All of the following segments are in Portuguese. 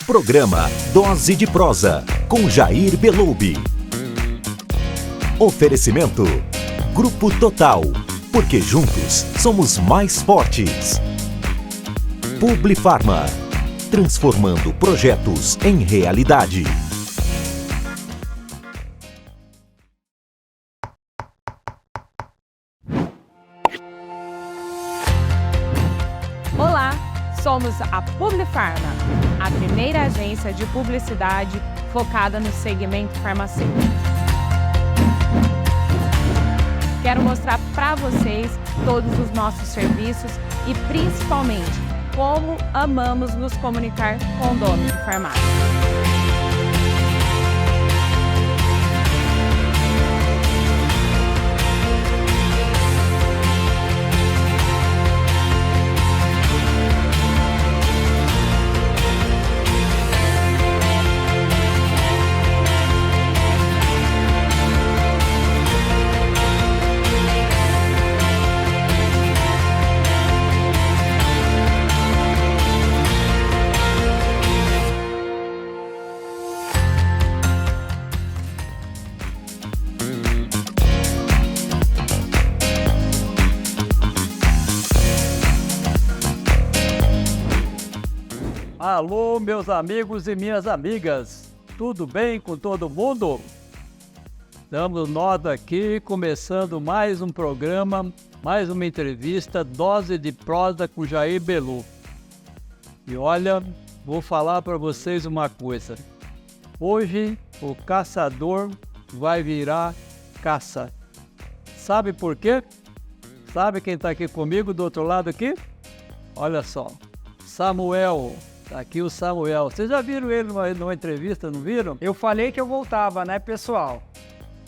Programa Dose de Prosa, com Jair Beloubi. Oferecimento Grupo Total, porque juntos somos mais fortes. Publifarma, transformando projetos em realidade. Olá, somos a Publifarma, a primeira agência de publicidade focada no segmento farmacêutico. Quero mostrar para vocês todos os nossos serviços e principalmente como amamos nos comunicar com donos de farmácia. Alô, meus amigos e minhas amigas, tudo bem com todo mundo? Estamos nós aqui começando mais um programa, mais uma entrevista, Dose de Prosa com Jair Beloubi. E olha, vou falar para vocês uma coisa. Hoje o caçador vai virar caça. Sabe por quê? Sabe quem está aqui comigo do outro lado aqui? Olha só, Samuel. Tá aqui o Samuel. Vocês já viram ele numa entrevista, não viram? Eu falei que eu voltava, né, pessoal?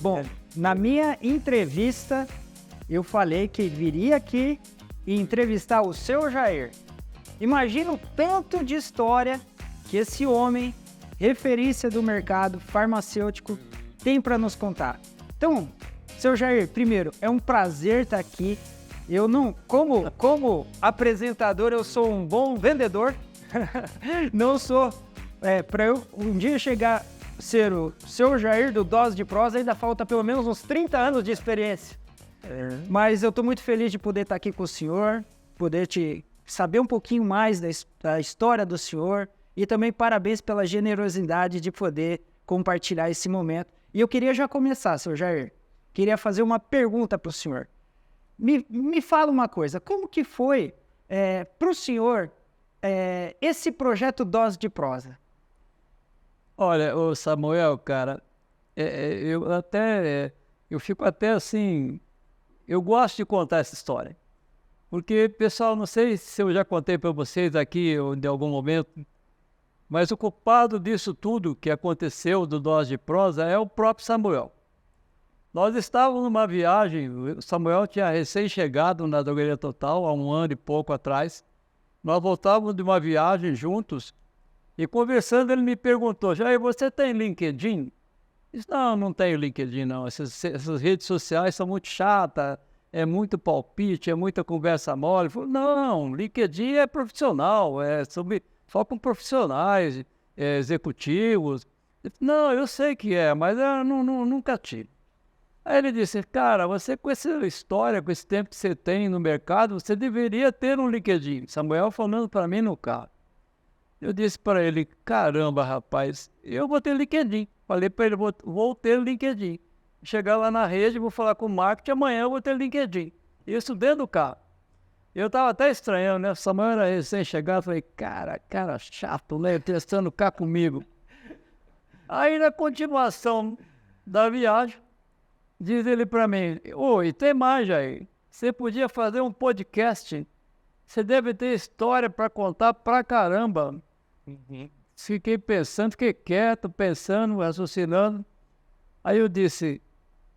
Bom, na minha entrevista, eu falei que viria aqui e entrevistar o seu Jair. Imagina o tanto de história que esse homem, referência do mercado farmacêutico, tem para nos contar. Então, seu Jair, primeiro, é um prazer estar aqui. Eu não, como apresentador, eu sou um bom vendedor. Não sou, para eu um dia chegar a ser o seu Jair do Dose de Prosa, ainda falta pelo menos uns 30 anos de experiência. Mas eu estou muito feliz de poder estar aqui com o senhor, poder te saber um pouquinho mais da história do senhor e também parabéns pela generosidade de poder compartilhar esse momento. E eu queria já começar, seu Jair, queria fazer uma pergunta para o senhor. Me fala uma coisa, como que foi para o senhor esse projeto Dose de Prosa? Olha, o Samuel, cara, eu fico até assim, eu gosto de contar essa história. Porque, pessoal, não sei se eu já contei para vocês aqui em algum momento, mas o culpado disso tudo que aconteceu do Dose de Prosa é o próprio Samuel. Nós estávamos numa viagem, o Samuel tinha recém-chegado na Drogaria Total, há um ano e pouco atrás. Nós voltávamos de uma viagem juntos e conversando ele me perguntou, Jair, você tem LinkedIn? Eu disse, não tenho LinkedIn não, essas redes sociais são muito chatas, é muito palpite, é muita conversa mole. Eu falei, não, LinkedIn é profissional, só com profissionais, executivos. Eu disse, não, eu sei que mas eu nunca tive. Aí ele disse, cara, você com essa história, com esse tempo que você tem no mercado, você deveria ter um LinkedIn. Samuel falando para mim no carro. Eu disse para ele, caramba, rapaz, eu vou ter LinkedIn. Falei para ele, vou ter LinkedIn. Chegar lá na rede, vou falar com o marketing, amanhã eu vou ter LinkedIn. Isso dentro do carro. Eu estava até estranhando, né? Samuel era recém-chegado, falei, cara chato, né? Testando cá comigo. Aí na continuação da viagem, diz ele para mim, e tem mais, Jair, você podia fazer um podcast, você deve ter história para contar pra caramba. Fiquei pensando, fiquei quieto, pensando, raciocinando. Aí eu disse,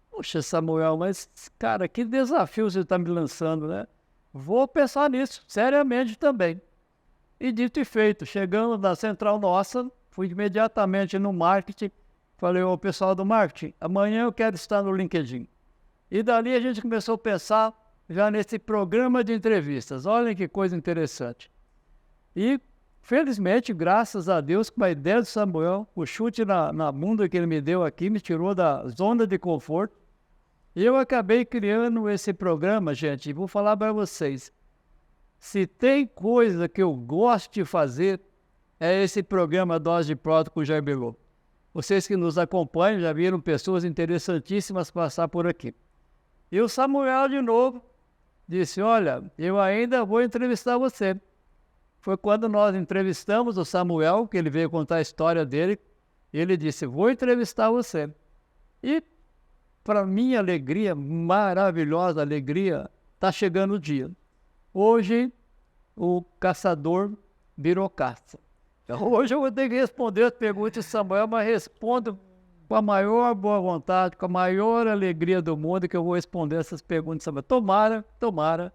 poxa, Samuel, mas, cara, que desafio você está me lançando, né? Vou pensar nisso, seriamente também. E dito e feito, chegando na central nossa, fui imediatamente no marketing, falei, ô pessoal do marketing, amanhã eu quero estar no LinkedIn. E dali a gente começou a pensar já nesse programa de entrevistas. Olhem que coisa interessante. E felizmente, graças a Deus, com a ideia do Samuel, o chute na bunda que ele me deu aqui, me tirou da zona de conforto. E eu acabei criando esse programa, gente, e vou falar para vocês. Se tem coisa que eu gosto de fazer, é esse programa Dose de Prosa com o Jair Bello. Vocês que nos acompanham já viram pessoas interessantíssimas passar por aqui. E o Samuel, de novo, disse, olha, eu ainda vou entrevistar você. Foi quando nós entrevistamos o Samuel, que ele veio contar a história dele, e ele disse, vou entrevistar você. E, para minha alegria, maravilhosa alegria, está chegando o dia. Hoje, o caçador virou caça. Hoje eu vou ter que responder as perguntas de Samuel, mas respondo com a maior boa vontade, com a maior alegria do mundo, que eu vou responder essas perguntas de Samuel. Tomara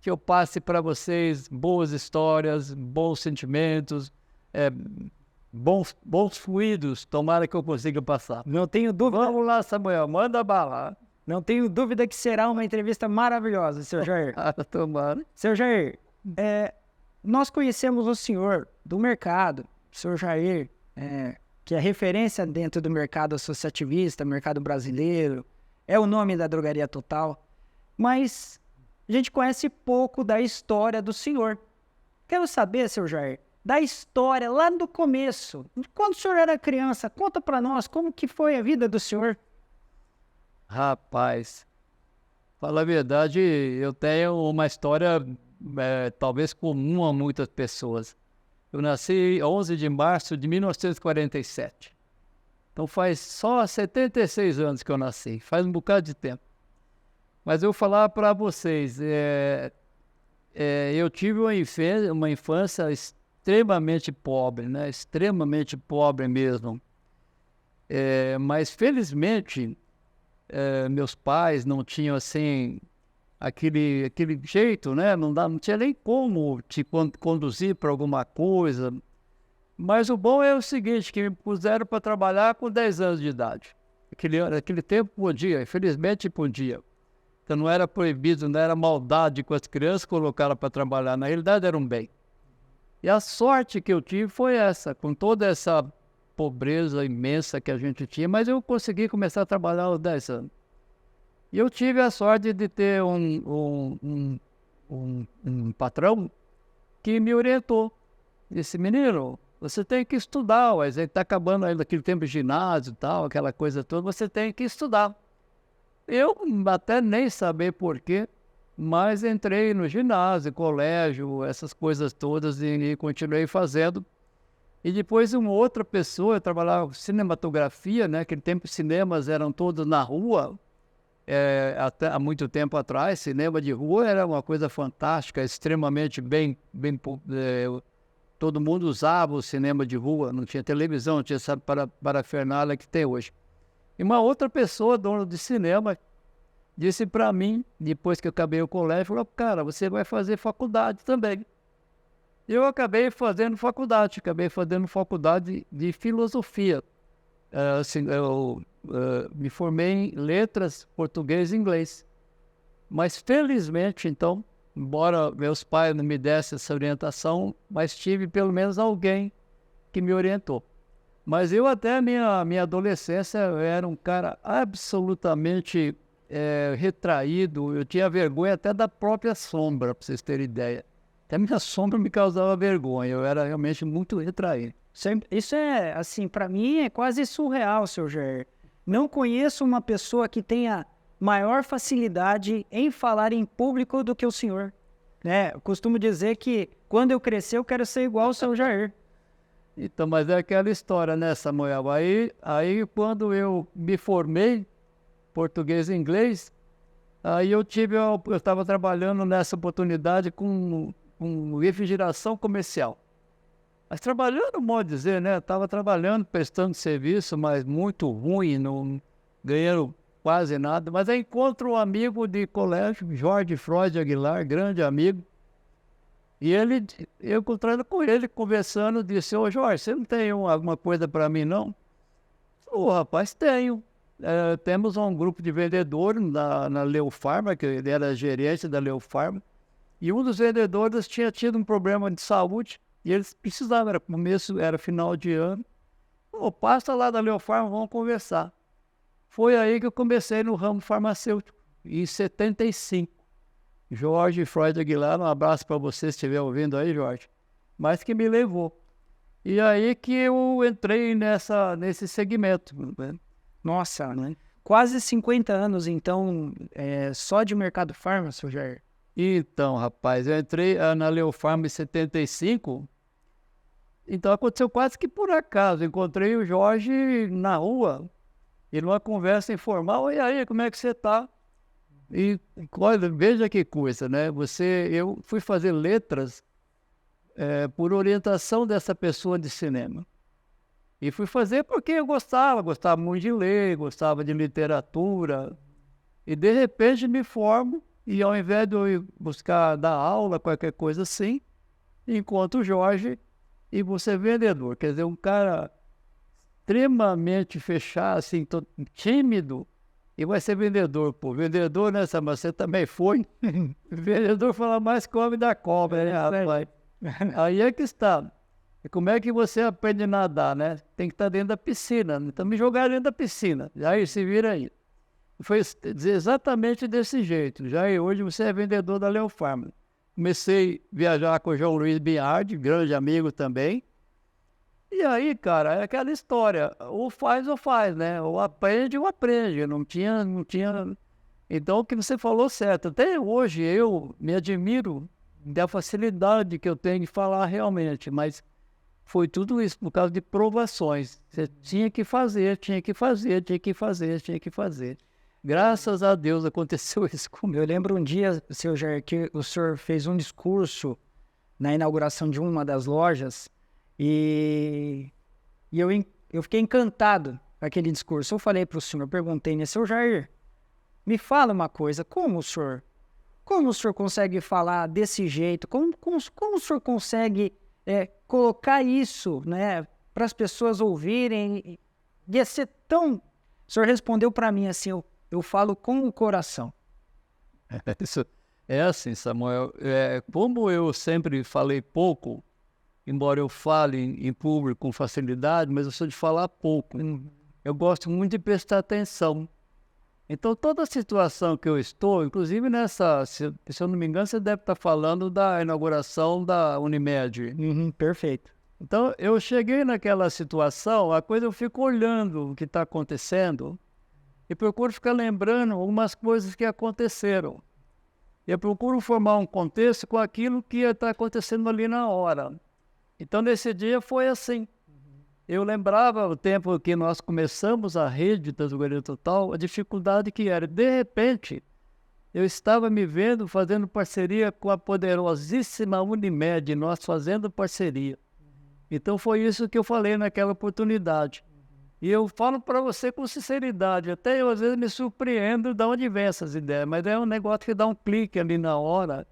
que eu passe para vocês boas histórias, bons sentimentos, bons fluidos, tomara que eu consiga passar. Não tenho dúvida. Vamos lá, Samuel, manda bala. Não tenho dúvida que será uma entrevista maravilhosa, seu Jair. Tomara. Seu Jair, nós conhecemos o senhor do mercado, seu Jair, que é referência dentro do mercado associativista, mercado brasileiro, é o nome da Drogaria Total, mas a gente conhece pouco da história do senhor. Quero saber, seu Jair, da história lá do começo, quando o senhor era criança, conta para nós como que foi a vida do senhor. Rapaz, fala a verdade, eu tenho uma história talvez comum a muitas pessoas. Eu nasci 11 de março de 1947. Então faz só 76 anos que eu nasci, faz um bocado de tempo. Mas eu vou falar para vocês, eu tive uma infância extremamente pobre, né? Extremamente pobre mesmo. Mas felizmente, meus pais não tinham assim aquele jeito, né? Não tinha nem como te conduzir para alguma coisa. Mas o bom é o seguinte, que me puseram para trabalhar com 10 anos de idade. Aquele tempo podia, infelizmente podia. Então não era proibido, não era maldade com as crianças, colocaram para trabalhar. Na realidade era um bem. E a sorte que eu tive foi essa, com toda essa pobreza imensa que a gente tinha, mas eu consegui começar a trabalhar aos 10 anos. E eu tive a sorte de ter um patrão que me orientou. Disse, menino, você tem que estudar, mas está acabando ainda aquele tempo de ginásio e tal, aquela coisa toda, você tem que estudar. Eu até nem saber porquê, mas entrei no ginásio, colégio, essas coisas todas e continuei fazendo. E depois uma outra pessoa, eu trabalhava com cinematografia, né? Aquele tempo os cinemas eram todos na rua, até há muito tempo atrás, cinema de rua era uma coisa fantástica, extremamente bem todo mundo usava o cinema de rua, não tinha televisão, não tinha essa parafernália que tem hoje. E uma outra pessoa, dono de cinema, disse para mim, depois que eu acabei o colégio, falou, cara, você vai fazer faculdade também. Eu acabei fazendo faculdade de filosofia. Eu me formei em letras, português e inglês. Mas felizmente, então, embora meus pais não me dessem essa orientação, mas tive pelo menos alguém que me orientou. Mas eu até a minha adolescência eu era um cara absolutamente retraído, eu tinha vergonha até da própria sombra, para vocês terem ideia. Até a minha sombra me causava vergonha, eu era realmente muito retraído. Isso é, assim, para mim é quase surreal, seu Jair. Não conheço uma pessoa que tenha maior facilidade em falar em público do que o senhor. Eu costumo dizer que quando eu crescer eu quero ser igual ao seu Jair. Então, mas é aquela história, né, Samuel? Aí quando eu me formei, português e inglês, aí eu estava trabalhando nessa oportunidade com refrigeração comercial. Mas trabalhando, modo de dizer, né? Estava trabalhando, prestando serviço, mas muito ruim, não ganhando quase nada. Mas aí encontro um amigo de colégio, Jorge Freud Aguilar, grande amigo. E eu encontrando com ele, conversando, disse, ô Jorge, você não tem alguma coisa para mim, não? Ô, rapaz, tenho. Temos um grupo de vendedores na Leo Pharma, que ele era gerente da Leo Pharma, e um dos vendedores tinha tido um problema de saúde, E eles precisavam, era começo, era final de ano. Pô, passa lá da Leofarma, vamos conversar. Foi aí que eu comecei no ramo farmacêutico, em 75. Jorge Freud Aguilar, um abraço para você se estiver ouvindo aí, Jorge. Mas que me levou. E aí que eu entrei nesse segmento. Né? Nossa, né? Quase 50 anos, então, só de mercado farma, seu Jair? Então, rapaz, eu entrei na Leofarma em 75. Então aconteceu quase que por acaso. Encontrei o Jorge na rua, e numa conversa informal, e aí, como é que você está? E olha, veja que coisa, né? Eu fui fazer letras por orientação dessa pessoa de cinema. E fui fazer porque eu gostava muito de ler, gostava de literatura. E de repente me formo, e ao invés de eu ir buscar dar aula, qualquer coisa assim, encontro o Jorge e você é vendedor. Quer dizer, um cara extremamente fechado, assim, tímido, e vai ser vendedor, pô. Vendedor, né, mas você também foi. Vendedor fala mais que o homem da cobra, né, rapaz? Aí é que está. E como é que você aprende a nadar, né? Tem que estar dentro da piscina. Então me jogaram dentro da piscina. Jair, se vira aí. Foi exatamente desse jeito. Jair, hoje você é vendedor da Leofarma. Comecei a viajar com o João Luiz Biardi, grande amigo também. E aí, cara, é aquela história. Ou faz, né? Ou aprende. Não tinha... Então, o que você falou certo. Até hoje eu me admiro da facilidade que eu tenho de falar realmente, mas foi tudo isso por causa de provações. Você tinha que fazer. Graças a Deus aconteceu isso comigo. Eu lembro um dia, seu Jair, que o senhor fez um discurso na inauguração de uma das lojas e eu fiquei encantado com aquele discurso. Eu falei para o senhor, perguntei, né, seu Jair, me fala uma coisa, como o senhor consegue falar desse jeito? Como o senhor consegue colocar isso, né, para as pessoas ouvirem? Ia ser tão... O senhor respondeu para mim assim, eu falo com o coração. Isso é assim, Samuel. Como eu sempre falei pouco, embora eu fale em público com facilidade, mas eu sou de falar pouco. Eu gosto muito de prestar atenção. Então, toda a situação que eu estou, inclusive se eu não me engano, você deve estar falando da inauguração da Unimed. Perfeito. Então, eu cheguei naquela situação, a coisa eu fico olhando o que está acontecendo e procuro ficar lembrando algumas coisas que aconteceram. Eu procuro formar um contexto com aquilo que está acontecendo ali na hora. Então, nesse dia foi assim. Eu lembrava o tempo que nós começamos a rede da Guarani Total, a dificuldade que era. De repente, eu estava me vendo fazendo parceria com a poderosíssima Unimed, nós fazendo parceria. Então, foi isso que eu falei naquela oportunidade. E eu falo para você com sinceridade, até eu às vezes me surpreendo de onde vem essas ideias, mas é um negócio que dá um clique ali na hora.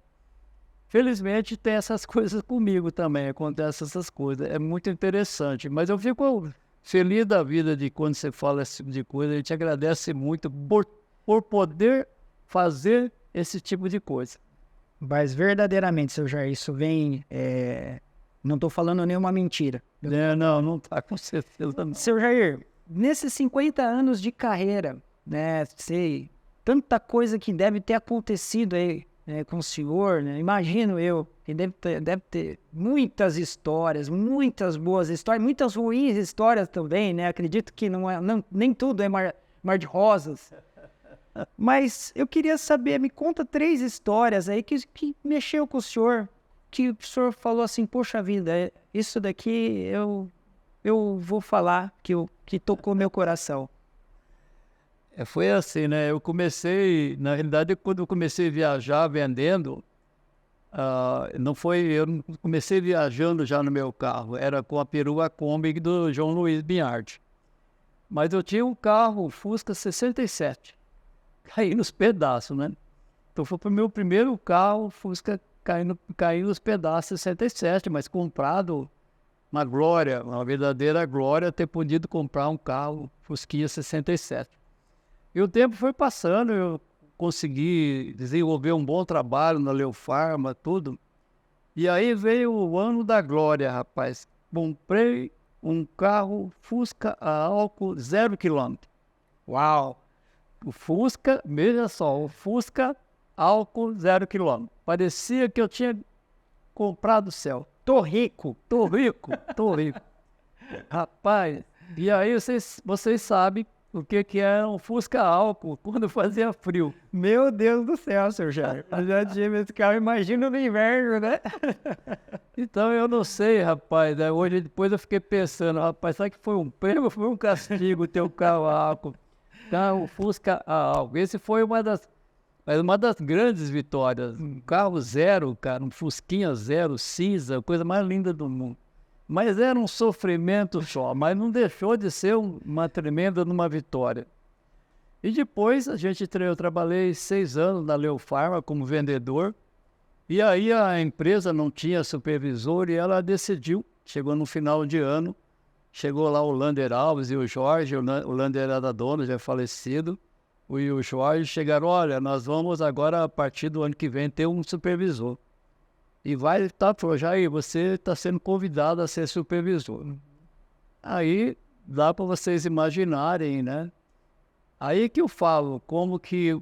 Felizmente tem essas coisas comigo também, acontecem essas coisas, é muito interessante. Mas eu fico feliz da vida de quando você fala esse tipo de coisa, a gente agradece muito por poder fazer esse tipo de coisa. Mas verdadeiramente, seu Jair, isso vem... Não estou falando nenhuma mentira. Não está com certeza não. Seu Jair, nesses 50 anos de carreira, né, sei, tanta coisa que deve ter acontecido aí com o senhor, né? Imagino eu, que deve ter muitas histórias, muitas boas histórias, muitas ruins histórias também, né? Acredito que nem tudo é mar de rosas. Mas eu queria saber, me conta 3 histórias aí que mexeu com o senhor, que o senhor falou assim, poxa vida, isso daqui eu vou falar, que tocou meu coração. Foi assim, né? Eu na realidade, quando eu comecei a viajar vendendo, eu não comecei viajando já no meu carro, era com a perua Kombi do João Luiz Biardi. Mas eu tinha um carro, Fusca 67, caí nos pedaços, né? Então foi o meu primeiro carro, Fusca caindo nos pedaços 67, mas comprado uma glória, uma verdadeira glória ter podido comprar um carro Fusquinha 67. E o tempo foi passando, eu consegui desenvolver um bom trabalho na Leofarma, tudo. E aí veio o ano da glória, rapaz. Comprei um carro Fusca a álcool 0 quilômetro. Uau! O Fusca, veja só, o Fusca álcool 0 quilômetro. Parecia que eu tinha comprado o céu. Tô rico. Tô rico, tô rico. Rapaz, e aí vocês sabem o que é um Fusca álcool quando fazia frio. Meu Deus do céu, seu Jair. Eu já tive esse carro, imagina no inverno, né? Então eu não sei, rapaz. Né? Hoje, depois eu fiquei pensando, rapaz, será que foi um prêmio ou foi um castigo ter o carro a álcool? Carro Fusca a álcool. Esse foi uma das grandes vitórias. Um carro zero, cara, um Fusquinha zero, cinza, coisa mais linda do mundo. Mas era um sofrimento só, mas não deixou de ser uma tremenda numa vitória. E depois eu trabalhei 6 anos na Leo Pharma como vendedor. E aí a empresa não tinha supervisor e ela decidiu, chegou no final de ano, chegou lá o Lander Alves e o Jorge, o Lander era dono, já é falecido, e o Jorge chegaram, olha, nós vamos agora, a partir do ano que vem, ter um supervisor. E falou, Jair, você está sendo convidado a ser supervisor. Aí dá para vocês imaginarem, né? Aí que eu falo, como que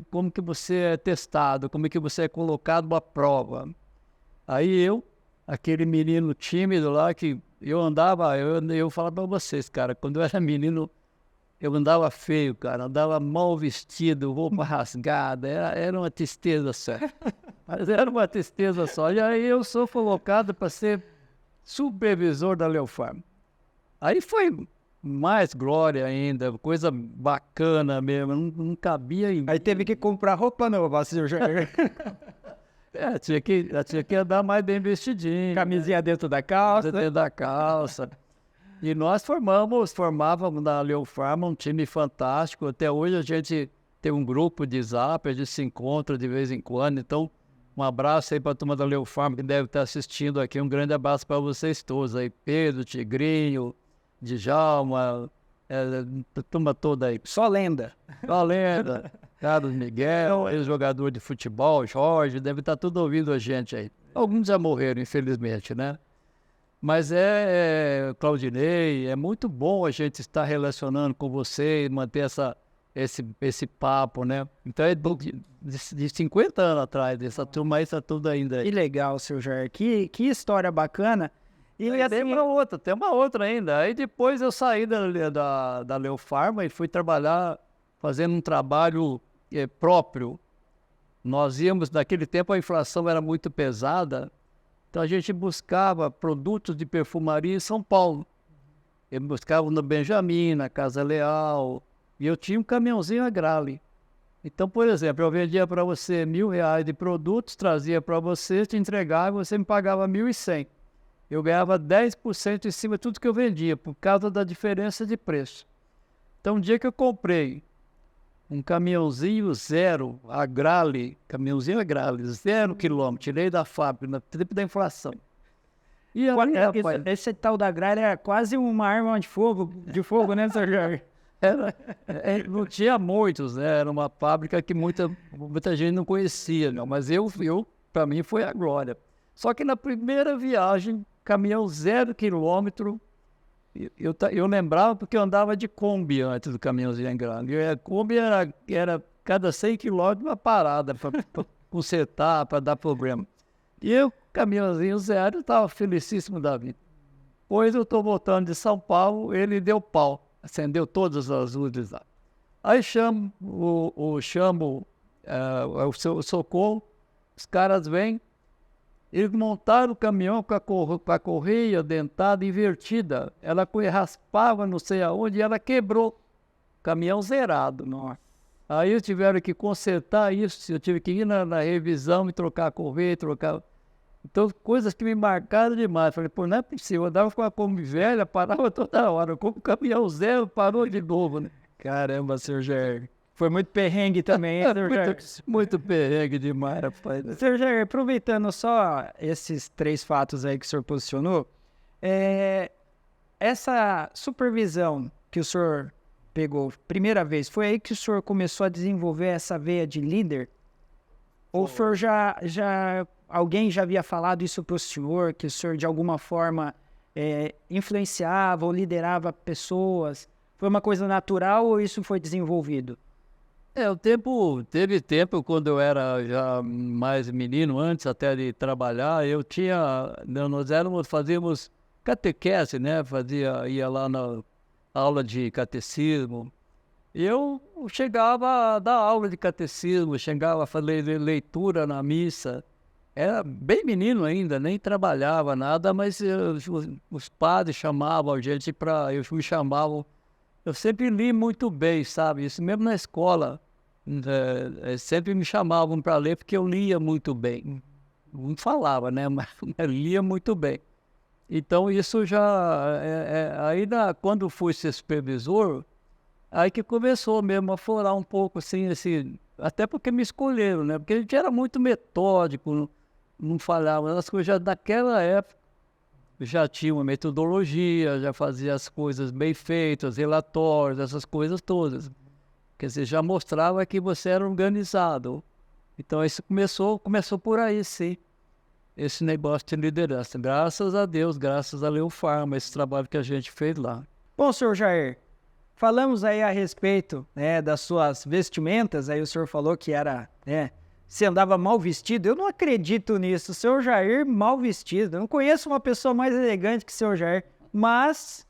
você é testado, como que você é colocado à prova. Aí aquele menino tímido lá, que eu falava para vocês, cara, quando eu era menino, eu andava feio, cara, andava mal vestido, roupa rasgada, era uma tristeza só. Mas era uma tristeza só. E aí eu sou colocado para ser supervisor da Leo Pharma. Aí foi mais glória ainda, coisa bacana mesmo, não cabia em... Aí teve que comprar roupa nova, seu Jair. tinha que andar mais bem vestidinho. Camisinha dentro da calça. Dentro da calça. E nós formávamos na Leo Pharma um time fantástico. Até hoje a gente tem um grupo de Zap, a gente se encontra de vez em quando. Então, um abraço aí para a turma da Leo Pharma que deve estar assistindo aqui. Um grande abraço para vocês todos aí. Pedro, Tigrinho, Djalma, a turma toda aí. Só lenda. Só lenda. Carlos Miguel, ex-jogador de futebol, Jorge, deve estar tudo ouvindo a gente aí. Alguns já morreram, infelizmente, né? Mas Claudinei, é muito bom a gente estar relacionando com você e manter esse papo, né? Então é de 50 anos atrás, essa turma aí está tudo ainda aí. Que legal, seu Jair. Que história bacana. E tem uma outra ainda. Aí depois eu saí da Leo Pharma e fui trabalhar, fazendo um trabalho próprio. Nós íamos, naquele tempo a inflação era muito pesada, então a gente buscava produtos de perfumaria em São Paulo. Eu buscava no Benjamin, na Casa Leal, e eu tinha um caminhãozinho a Grale. Então, por exemplo, eu vendia para você R$1.000 de produtos, trazia para você, te entregava e você me pagava 1.100. Eu ganhava 10% em cima de tudo que eu vendia, por causa da diferença de preço. Então, um dia que eu comprei um caminhãozinho zero, a Grale, caminhãozinho a Grale, 0 quilômetro, tirei da fábrica, na tempo da inflação. E aí, rapaz, esse tal da Grale é quase uma arma de fogo, né, seu Jair? Não tinha muitos, né? Era uma fábrica que muita gente não conhecia, não. Mas para mim foi a glória. Só que na primeira viagem, caminhão 0 quilômetro, eu lembrava porque eu andava de Kombi antes do caminhãozinho em grande. A Kombi era cada 100 quilômetros uma parada para consertar, para dar problema. E eu, caminhãozinho zero, estava felicíssimo da vida. Pois eu estou voltando de São Paulo, ele deu pau, acendeu todas as luzes lá. Aí chamo o socorro, os caras vêm, eles montaram o caminhão com a correia dentada invertida. Ela raspava não sei aonde e ela quebrou. Caminhão zerado. Nossa. Aí eles tiveram que consertar isso. Eu tive que ir na revisão e trocar a correia, Então, coisas que me marcaram demais. Falei, pô, não é possível. Eu andava com a Kombi velha, parava toda hora. Como o caminhão zero parou de novo, né? Caramba, seu Jair. Foi muito perrengue também, hein, seu Jair? Muito perrengue demais, rapaz. Seu Jair, aproveitando só esses 3 fatos aí que o senhor posicionou, essa supervisão que o senhor pegou primeira vez, foi aí que o senhor começou a desenvolver essa veia de líder? Ou o senhor já alguém já havia falado isso para o senhor, que o senhor de alguma forma influenciava ou liderava pessoas? Foi uma coisa natural ou isso foi desenvolvido? Teve tempo quando eu era já mais menino, antes até de trabalhar, fazíamos catequese, né? Ia lá na aula de catecismo. Eu chegava a dar aula de catecismo, chegava a fazer leitura na missa. Era bem menino ainda, nem trabalhava nada, mas os padres chamavam a gente me chamavam. Eu sempre li muito bem, sabe? Isso mesmo na escola. Sempre me chamavam para ler porque eu lia muito bem. Não falava, né? Mas lia muito bem. Então isso quando fui ser supervisor, aí que começou mesmo a florar um pouco, assim, até porque me escolheram, né? Porque a gente era muito metódico, não falava. As coisas naquela época já tinha uma metodologia, já fazia as coisas bem feitas, relatórios, essas coisas todas. Quer dizer, já mostrava que você era organizado. Então isso começou por aí, sim. Esse negócio de liderança. Graças a Deus, graças a Leo Pharma, esse trabalho que a gente fez lá. Bom, senhor Jair, falamos aí a respeito, né, das suas vestimentas. Aí o senhor falou que era, né, você andava mal vestido. Eu não acredito nisso. O senhor Jair mal vestido. Eu não conheço uma pessoa mais elegante que o senhor Jair. Mas,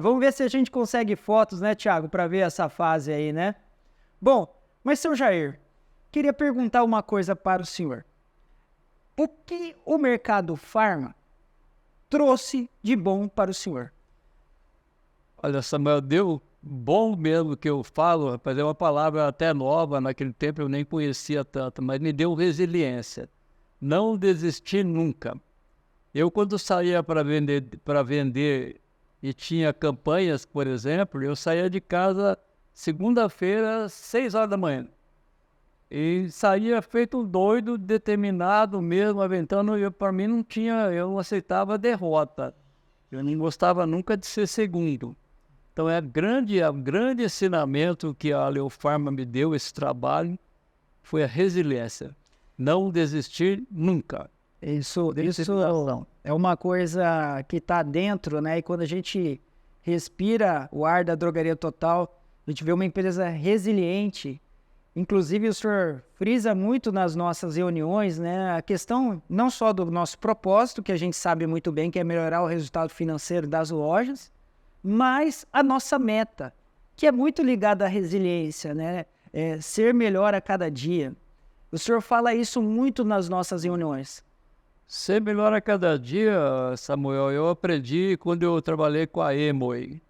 vamos ver se a gente consegue fotos, né, Thiago, para ver essa fase aí, né? Bom, mas senhor Jair, queria perguntar uma coisa para o senhor. O que o mercado farma trouxe de bom para o senhor? Olha, Samuel, deu bom mesmo que eu falo, rapaz, é uma palavra até nova, naquele tempo eu nem conhecia tanto, mas me deu resiliência. Não desistir nunca. Eu, quando saía para vender e tinha campanhas, por exemplo, eu saía de casa segunda-feira, 6 horas da manhã. E saía feito um doido, determinado mesmo, aventando. Para mim eu não aceitava derrota. Eu não gostava nunca de ser segundo. Então é grande ensinamento que a Leo Pharma me deu, esse trabalho, foi a resiliência. Não desistir nunca. Isso é uma coisa que está dentro, né? E quando a gente respira o ar da Drogaria Total, a gente vê uma empresa resiliente. Inclusive, o senhor frisa muito nas nossas reuniões, né? A questão não só do nosso propósito, que a gente sabe muito bem, que é melhorar o resultado financeiro das lojas, mas a nossa meta, que é muito ligada à resiliência, né? Ser melhor a cada dia. O senhor fala isso muito nas nossas reuniões. Ser melhor a cada dia, Samuel, eu aprendi quando eu trabalhei com a Amway.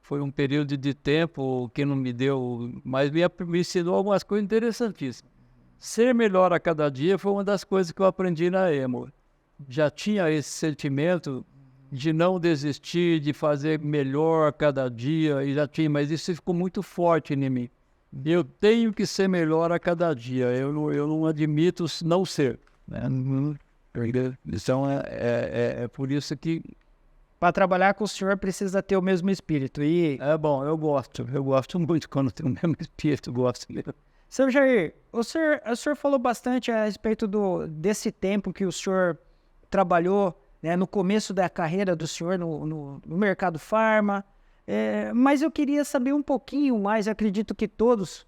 Foi um período de tempo que não me deu, mas me ensinou algumas coisas interessantíssimas. Ser melhor a cada dia foi uma das coisas que eu aprendi na Amway. Já tinha esse sentimento de não desistir, de fazer melhor a cada dia, e já tinha, mas isso ficou muito forte em mim. Eu tenho que ser melhor a cada dia, eu não admito não ser. Então é por isso que... Para trabalhar com o senhor precisa ter o mesmo espírito. E é bom, eu gosto muito quando tem o mesmo espírito, gosto mesmo. Seu Jair, o senhor falou bastante a respeito desse tempo que o senhor trabalhou, né, no começo da carreira do senhor no mercado farma, mas eu queria saber um pouquinho mais, acredito que todos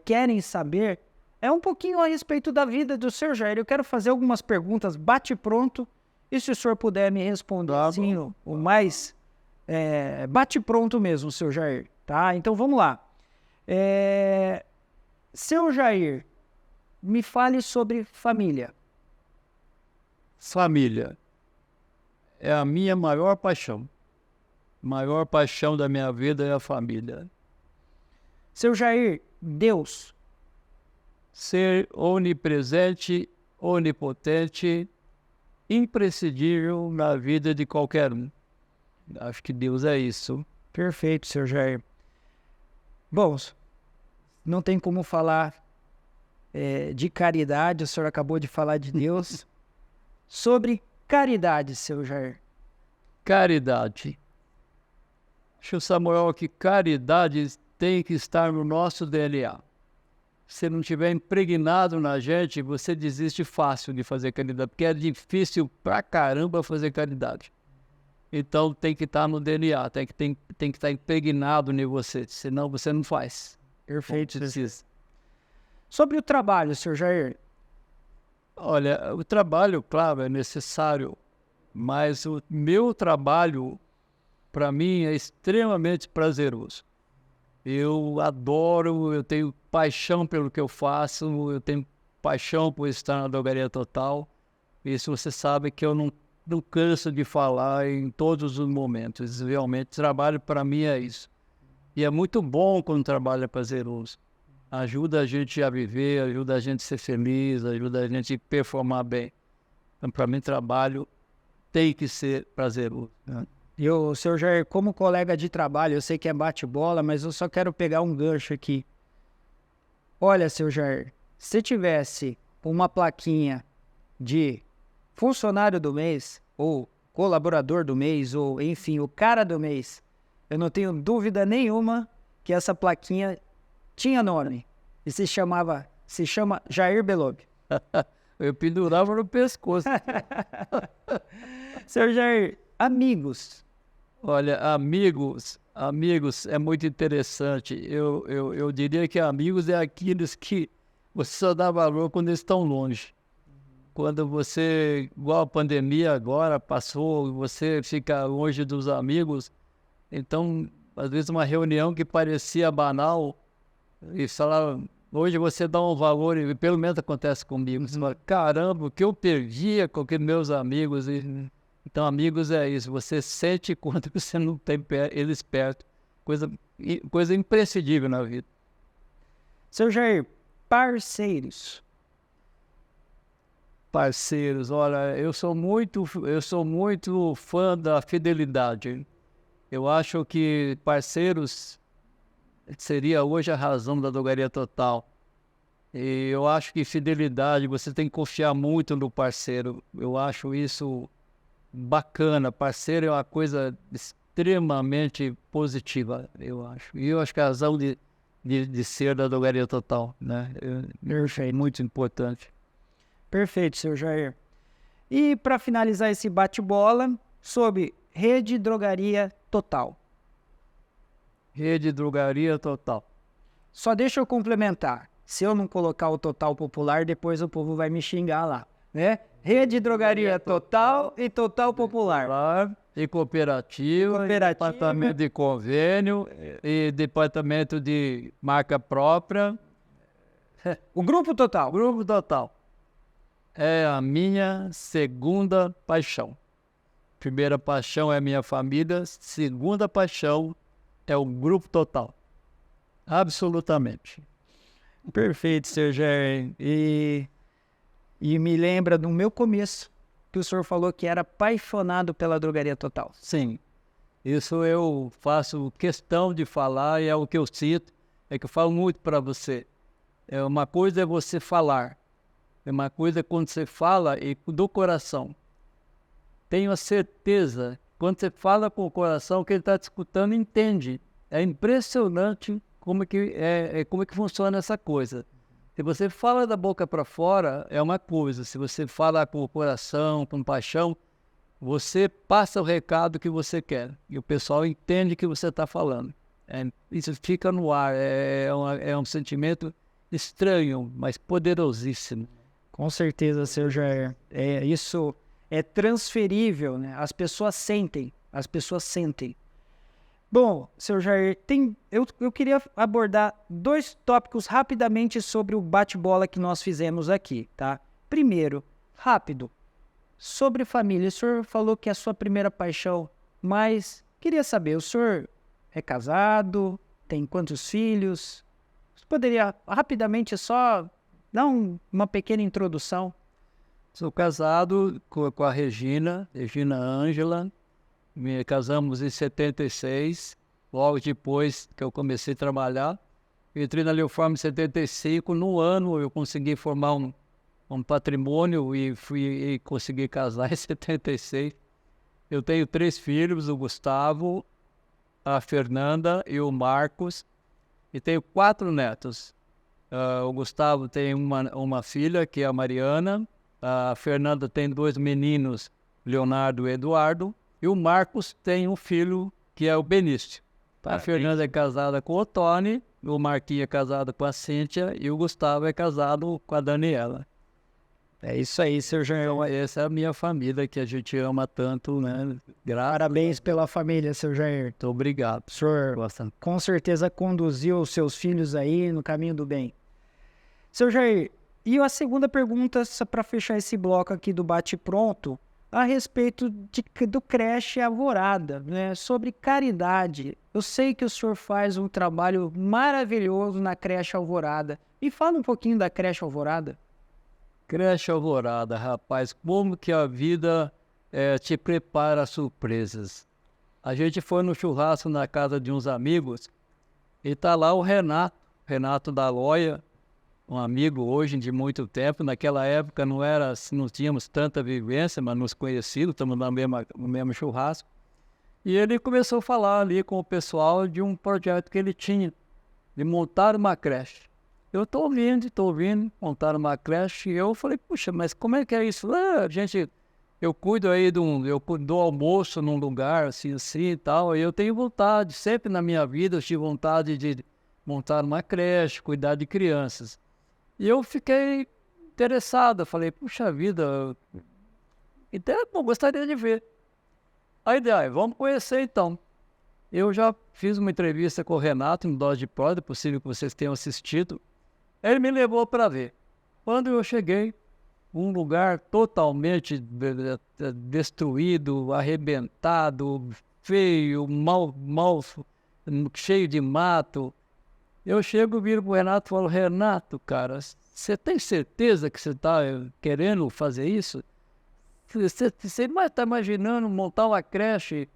querem saber, um pouquinho a respeito da vida do seu Jair. Eu quero fazer algumas perguntas, bate pronto, e se o senhor puder me responder assim, o mais bate pronto mesmo, seu Jair, tá? Então vamos lá. Seu Jair, me fale sobre família. Família é a minha maior paixão. A maior paixão da minha vida é a família. Seu Jair, Deus. Ser onipresente, onipotente, imprescindível na vida de qualquer um. Acho que Deus é isso. Perfeito, seu Jair. Bom, não tem como falar de caridade, o senhor acabou de falar de Deus. Sobre caridade, seu Jair. Caridade. Acho, Samuel, que caridade tem que estar no nosso DNA. se não tiver impregnado na gente, você desiste fácil de fazer caridade, porque é difícil pra caramba fazer caridade. Então tem que estar no DNA, tem que estar impregnado em você, senão você não faz. Perfeito. Precisa. Sobre o trabalho, senhor Jair. Olha, o trabalho, claro, é necessário, mas o meu trabalho, para mim, é extremamente prazeroso. Eu adoro, eu tenho paixão pelo que eu faço, eu tenho paixão por estar na Drogaria Total. Isso você sabe que eu não canso de falar em todos os momentos. Realmente, trabalho para mim é isso. E é muito bom quando o trabalho é prazeroso. Ajuda a gente a viver, ajuda a gente a ser feliz, ajuda a gente a performar bem. Então, para mim, trabalho tem que ser prazeroso, né? E o senhor Jair, como colega de trabalho, eu sei que é bate-bola, mas eu só quero pegar um gancho aqui. Olha, senhor Jair, se tivesse uma plaquinha de funcionário do mês, ou colaborador do mês, ou enfim, o cara do mês, eu não tenho dúvida nenhuma que essa plaquinha tinha nome. E se chama Jair Belob. Eu pendurava no pescoço. Senhor Jair, amigos. Olha, amigos é muito interessante. Eu diria que amigos é aqueles que você só dá valor quando eles estão longe. Quando você, igual a pandemia agora passou, você fica longe dos amigos. Então, às vezes uma reunião que parecia banal, e falar, hoje você dá um valor, e pelo menos acontece comigo. Você fala, caramba, o que eu perdia com aqueles meus amigos. Então, amigos é isso, você sente quando você não tem eles perto. Coisa imprescindível na vida. Seu Jair, parceiros. Parceiros, olha, eu sou muito fã da fidelidade. Eu acho que parceiros seria hoje a razão da Drogaria Total. E eu acho que fidelidade, você tem que confiar muito no parceiro. Eu acho isso bacana. Parceiro é uma coisa extremamente positiva, eu acho. E eu acho que é a razão de ser da Drogaria Total, né? Perfeito. Muito importante. Perfeito, seu Jair. E para finalizar esse bate-bola, sobre Rede Drogaria Total. Rede Drogaria Total. Só deixa eu complementar. Se eu não colocar o Total Popular, depois o povo vai me xingar lá, né? Rede Drogaria Total e Total Popular. Claro. E cooperativa, departamento de convênio, e departamento de marca própria. O Grupo Total. Grupo Total. É a minha segunda paixão. Primeira paixão é a minha família, segunda paixão é o Grupo Total. Absolutamente. Perfeito, Sr. Jair. E me lembra do meu começo, que o senhor falou que era apaixonado pela Drogaria Total. Sim. Isso eu faço questão de falar e é o que eu sinto. É que eu falo muito para você. Uma coisa é você falar. Uma coisa é quando você fala e do coração. Tenho a certeza, quando você fala com o coração, que ele está te escutando entende. É impressionante como que funciona essa coisa. Se você fala da boca para fora, é uma coisa. Se você fala com o coração, com paixão, você passa o recado que você quer. E o pessoal entende que você está falando. Isso fica no ar. É um sentimento estranho, mas poderosíssimo. Com certeza, Sr. Jair. Isso é transferível, né? As pessoas sentem. Bom, Sr. Jair, eu queria abordar 2 tópicos rapidamente sobre o bate-bola que nós fizemos aqui, tá? Primeiro, rápido, sobre família. O senhor falou que é a sua primeira paixão, mas queria saber, o senhor é casado? Tem quantos filhos? Você poderia rapidamente só dar uma pequena introdução? Sou casado com a Regina Ângela. Casamos em 76, logo depois que eu comecei a trabalhar. Entrei na Leofarm em 75. No ano eu consegui formar um patrimônio e consegui casar em 76. Eu tenho 3 filhos, o Gustavo, a Fernanda e o Marcos. E tenho 4 netos. O Gustavo tem uma filha, que é a Mariana. A Fernanda tem 2 meninos, Leonardo e Eduardo. E o Marcos tem um filho, que é o Benício. A Fernanda é casada com o Tony, o Marquinhos é casado com a Cíntia e o Gustavo é casado com a Daniela. É isso aí, seu Jair. Então, essa é a minha família que a gente ama tanto, né? Parabéns pela família, seu Jair. Muito obrigado. O senhor Bastante. com certeza conduziu os seus filhos aí no caminho do bem. Seu Jair, e a segunda pergunta, só para fechar esse bloco aqui do bate-pronto, a respeito do creche Alvorada, né? Sobre caridade. Eu sei que o senhor faz um trabalho maravilhoso na creche Alvorada. Me fala um pouquinho da creche Alvorada. Creche Alvorada, rapaz, como que a vida te prepara surpresas. A gente foi no churrasco na casa de uns amigos e tá lá o Renato da Loia, um amigo hoje de muito tempo. Naquela época não tínhamos tanta vivência, mas nos conhecíamos, estamos no mesmo churrasco. E ele começou a falar ali com o pessoal de um projeto que ele tinha, de montar uma creche. Eu estou ouvindo, montar uma creche, e eu falei, puxa, mas como é que é isso? Eu cuido aí do almoço num lugar assim e tal, e eu tenho vontade, sempre na minha vida eu tive vontade de montar uma creche, cuidar de crianças. E eu fiquei interessado, falei, puxa vida, então, gostaria de ver. A ideia, vamos conhecer então. Eu já fiz uma entrevista com o Renato em Dose de Prod, é possível que vocês tenham assistido. Ele me levou para ver. Quando eu cheguei, um lugar totalmente destruído, arrebentado, feio, mal, cheio de mato. Eu chego, viro pro Renato e falo, Renato, cara, você tem certeza que você está querendo fazer isso? Você está imaginando montar uma creche?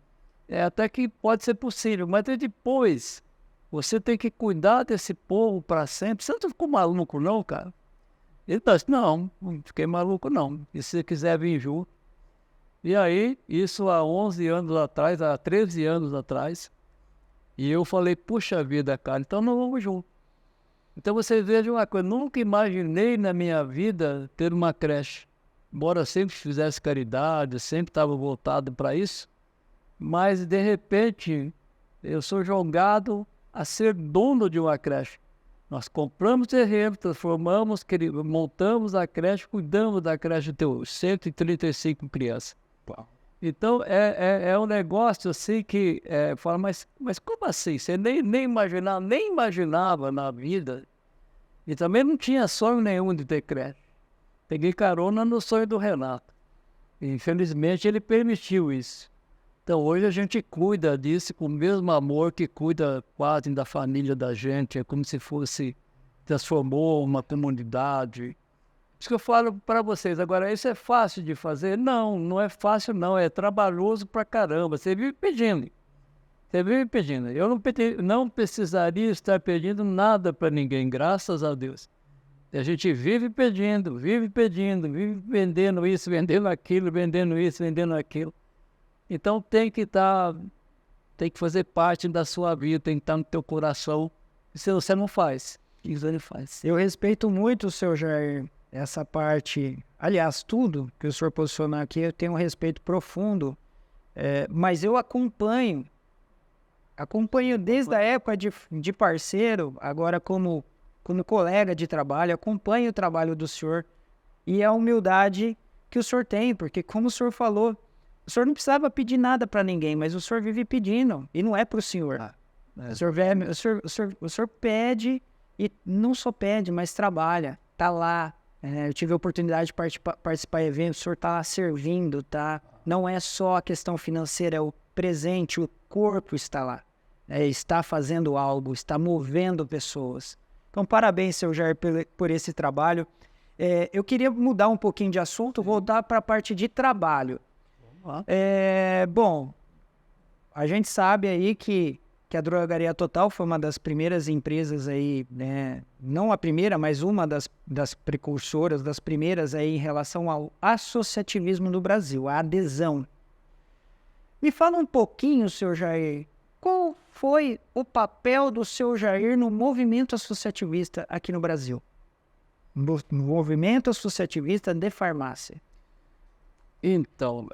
Até que pode ser possível, mas depois você tem que cuidar desse povo para sempre. Você não ficou maluco não, cara? Ele disse, não fiquei maluco não. E se você quiser vir junto. E aí, isso há 11 anos atrás, há 13 anos atrás, e eu falei, puxa vida, cara, então nós vamos junto. Então vocês vejam uma coisa, nunca imaginei na minha vida ter uma creche. Embora eu sempre fizesse caridade, sempre estava voltado para isso, mas de repente eu sou jogado a ser dono de uma creche. Nós compramos terreno, transformamos, montamos a creche, cuidamos da creche de 135 crianças. Uau. Então, é um negócio assim que fala, mas como assim? Você nem imaginava na vida. E também não tinha sonho nenhum de ter creche. Peguei carona no sonho do Renato. E, infelizmente, ele permitiu isso. Então, hoje a gente cuida disso com o mesmo amor que cuida quase da família da gente. É como se transformou uma comunidade. Isso que eu falo para vocês. Agora, isso é fácil de fazer? Não, não é fácil não. É trabalhoso pra caramba. Você vive pedindo. Eu não precisaria estar pedindo nada para ninguém, graças a Deus. A gente vive pedindo, vive vendendo isso, vendendo aquilo, vendendo isso, vendendo aquilo. Então tem que fazer parte da sua vida, tem que estar no teu coração. Se você não faz, isso ele faz. Eu respeito muito o seu Jair, essa parte, aliás, tudo que o senhor posicionou aqui, eu tenho um respeito profundo, mas eu acompanho desde a época de parceiro, agora como colega de trabalho, acompanho o trabalho do senhor e a humildade que o senhor tem, porque como o senhor falou, o senhor não precisava pedir nada para ninguém, mas o senhor vive pedindo, e não é para o senhor. O senhor pede, e não só pede, mas trabalha, tá lá. Eu tive a oportunidade de participar de eventos, o senhor tá lá servindo, tá? Não é só a questão financeira, é o presente, o corpo está lá. Está fazendo algo, está movendo pessoas. Então, parabéns, seu Jair, por esse trabalho. Eu queria mudar um pouquinho de assunto, voltar para a parte de trabalho. Bom, a gente sabe aí que a Drogaria Total foi uma das primeiras empresas aí, né? Não a primeira, mas uma das precursoras, das primeiras aí em relação ao associativismo no Brasil, a adesão. Me fala um pouquinho, senhor Jair, qual foi o papel do seu Jair no movimento associativista aqui no Brasil? No movimento associativista de farmácia. Então,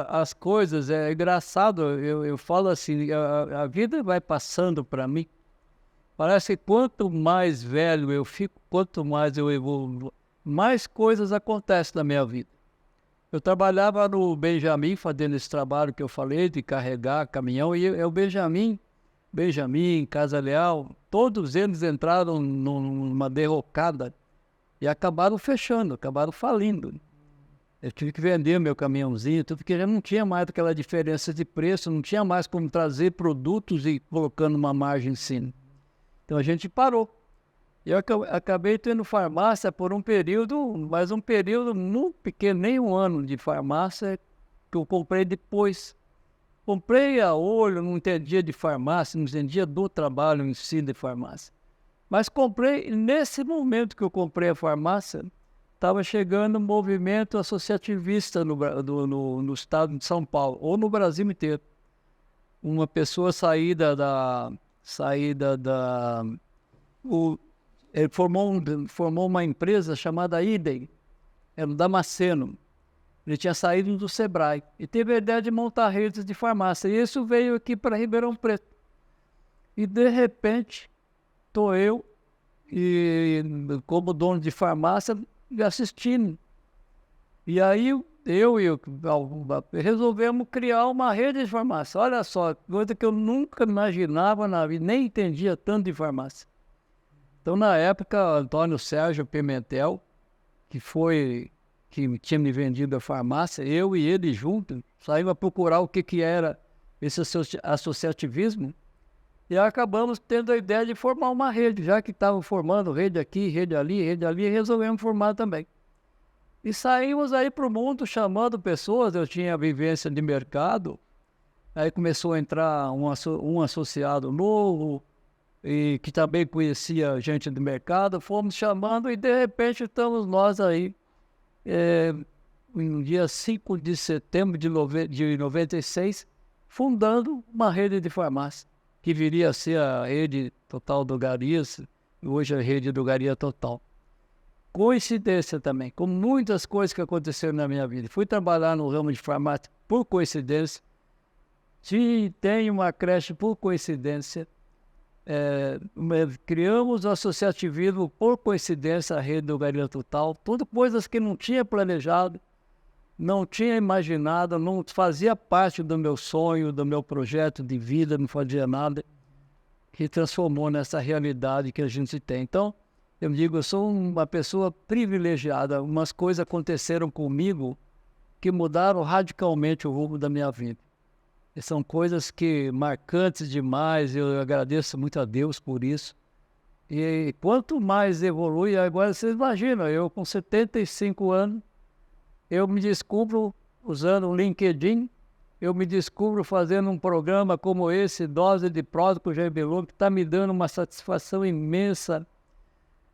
as coisas, é engraçado, eu falo assim, a vida vai passando para mim, parece que quanto mais velho eu fico, quanto mais eu evoluo, mais coisas acontecem na minha vida. Eu trabalhava no Benjamin, fazendo esse trabalho que eu falei, de carregar caminhão, e o Benjamin, Casa Leal, todos eles entraram numa derrocada e acabaram fechando, acabaram falindo. Eu tive que vender meu caminhãozinho, tudo, porque já não tinha mais aquela diferença de preço, não tinha mais como trazer produtos e colocando uma margem em cima. Então a gente parou. Eu acabei tendo farmácia por um período, mas um período muito pequeno, nem um ano de farmácia, que eu comprei depois. Comprei a olho, não entendia de farmácia, não entendia do trabalho em si de farmácia. Mas comprei, nesse momento que eu comprei a farmácia, estava chegando um movimento associativista no estado de São Paulo, ou no Brasil inteiro. Uma pessoa ele formou uma empresa chamada Idem, era o Damasceno. Ele tinha saído do Sebrae e teve a ideia de montar redes de farmácia. E isso veio aqui para Ribeirão Preto. E, de repente, estou eu, e, como dono de farmácia, assistindo. E aí, resolvemos criar uma rede de farmácia. Olha só, coisa que eu nunca imaginava na vida, nem entendia tanto de farmácia. Então, na época, Antônio Sérgio Pimentel, que tinha me vendido a farmácia, eu e ele juntos, saímos a procurar o que era esse associativismo e acabamos tendo a ideia de formar uma rede, já que estavam formando rede aqui, rede ali, resolvemos formar também. E saímos aí para o mundo chamando pessoas, eu tinha vivência de mercado, aí começou a entrar um associado novo, e que também conhecia gente do mercado, fomos chamando e de repente estamos nós aí, no dia 5 de setembro de 96, fundando uma rede de farmácia, que viria a ser a rede total do Garias, e hoje a rede do Garia Total. Coincidência também, com muitas coisas que aconteceram na minha vida. Fui trabalhar no ramo de farmácia por coincidência, tenho uma creche por coincidência, criamos o associativismo por coincidência, a rede do Garia Total, tudo coisas que não tinha planejado, não tinha imaginado, não fazia parte do meu sonho, do meu projeto de vida, não fazia nada, que transformou nessa realidade que a gente tem. Então, eu digo, eu sou uma pessoa privilegiada, umas coisas aconteceram comigo que mudaram radicalmente o rumo da minha vida. E são coisas que marcantes demais, eu agradeço muito a Deus por isso. E quanto mais evolui, agora vocês imaginam, eu com 75 anos, eu me descubro usando o LinkedIn, eu me descubro fazendo um programa como esse, Dose de Prosa com o Jair Bellomo, que está me dando uma satisfação imensa.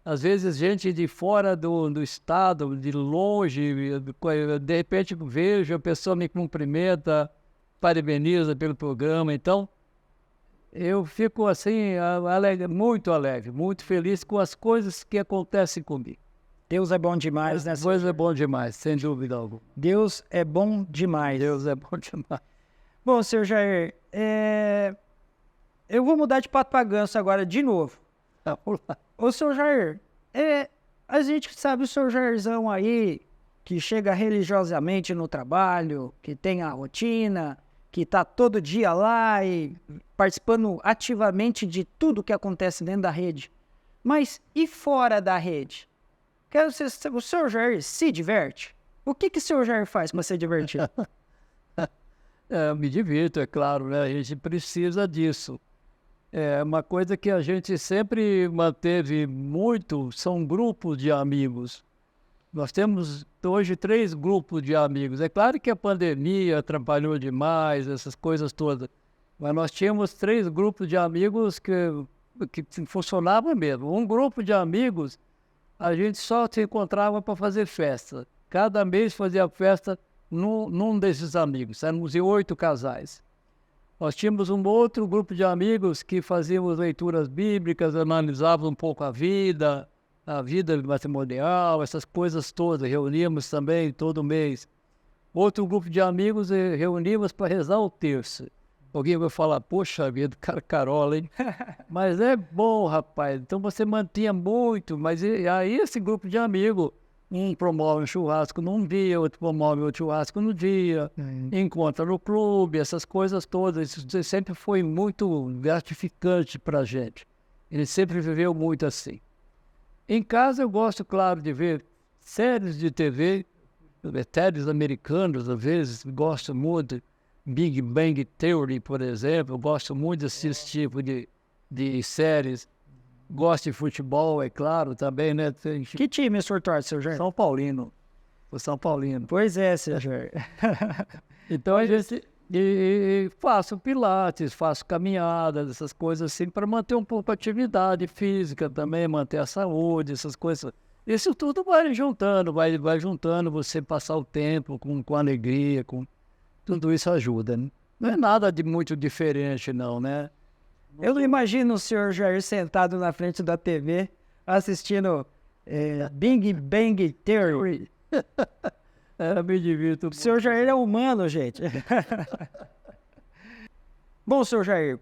Às vezes gente de fora do estado, de longe, de repente vejo, a pessoa me cumprimenta, parabeniza pelo programa. Então, eu fico assim, muito alegre, muito feliz com as coisas que acontecem comigo. Deus é bom demais, né? Deus é bom demais, sem dúvida alguma. Deus é bom demais. Deus é bom demais. Bom, senhor Jair, eu vou mudar de pato para ganso agora de novo. Vamos lá. Ô, senhor Jair, a gente sabe o senhor Jairzão aí, que chega religiosamente no trabalho, que tem a rotina, que está todo dia lá e participando ativamente de tudo que acontece dentro da rede. Mas e fora da rede? O senhor Jair se diverte? O que o senhor Jair faz para se divertir? Me divirto, é claro, né? A gente precisa disso. É uma coisa que a gente sempre manteve muito, são grupos de amigos. Nós temos hoje 3 grupos de amigos. É claro que a pandemia atrapalhou demais, essas coisas todas. Mas nós tínhamos 3 grupos de amigos que funcionavam mesmo. Um grupo de amigos, a gente só se encontrava para fazer festa. Cada mês fazia festa num desses amigos. Éramos em 8 casais. Nós tínhamos um outro grupo de amigos que fazíamos leituras bíblicas, analisávamos um pouco a vida matrimonial, essas coisas todas. Reuníamos também todo mês. Outro grupo de amigos reuníamos para rezar o terço. Alguém vai falar, poxa vida, cara carola, hein? Mas é bom, rapaz. Então você mantinha muito, mas aí esse grupo de amigos, um promove um churrasco num dia, outro promove outro churrasco no dia, encontra no clube, essas coisas todas. Isso sempre foi muito gratificante para a gente. Ele sempre viveu muito assim. Em casa eu gosto, claro, de ver séries de TV, séries americanas, às vezes, gosto muito. Big Bang Theory, por exemplo, eu gosto muito desse tipo de séries. Gosto de futebol, é claro, também, né? Que time o senhor torce, seu Jair? São Paulino. O São Paulino. Pois é, seu Jair. Então a gente faço pilates, faço caminhadas, essas coisas assim, para manter um pouco a atividade física também, manter a saúde, essas coisas. Isso tudo vai juntando, vai juntando você passar o tempo com alegria, tudo isso ajuda, né? Não é nada de muito diferente, não, né? Eu não imagino o senhor Jair sentado na frente da TV assistindo Big Bang Theory. Me divirto. O senhor Jair é humano, gente. Bom, senhor Jair,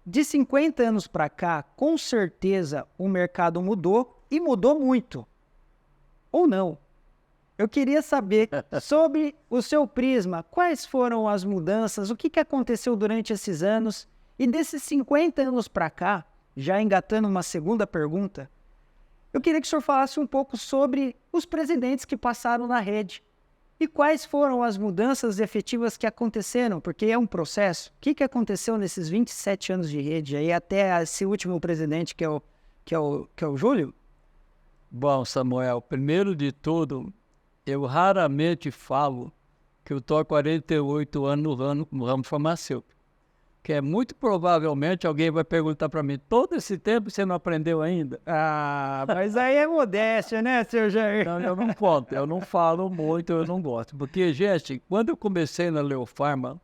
de 50 anos para cá, com certeza o mercado mudou e mudou muito. Ou não? Eu queria saber sobre o seu prisma, quais foram as mudanças, o que aconteceu durante esses anos e desses 50 anos para cá, já engatando uma segunda pergunta, eu queria que o senhor falasse um pouco sobre os presidentes que passaram na rede e quais foram as mudanças efetivas que aconteceram, porque é um processo. O que aconteceu nesses 27 anos de rede aí até esse último presidente que é o Júlio? Bom, Samuel, primeiro de tudo, eu raramente falo que eu estou há 48 anos no ramo farmacêutico. Que é muito provavelmente alguém vai perguntar para mim, todo esse tempo você não aprendeu ainda? Ah, mas aí é modéstia, né, seu Jair? Não, eu não conto, eu não falo muito, eu não gosto. Porque, gente, quando eu comecei na Leofarma,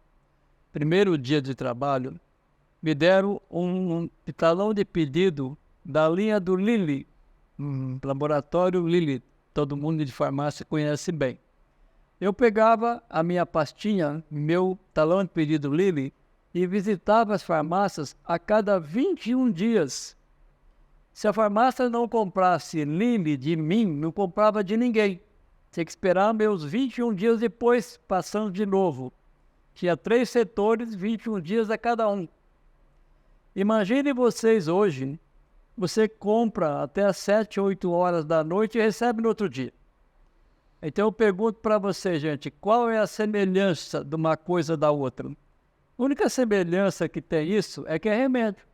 primeiro dia de trabalho, me deram um talão de pedido da linha do Lilly, laboratório Lilly, todo mundo de farmácia conhece bem. Eu pegava a minha pastinha, meu talão de pedido Lilly, e visitava as farmácias a cada 21 dias. Se a farmácia não comprasse Lilly de mim, não comprava de ninguém. Tinha que esperar meus 21 dias depois, passando de novo. Tinha 3 setores, 21 dias a cada um. Imagine vocês hoje, você compra até às 7, 8 horas da noite e recebe no outro dia. Então eu pergunto para você, gente, qual é a semelhança de uma coisa da outra? A única semelhança que tem isso é que é remédio.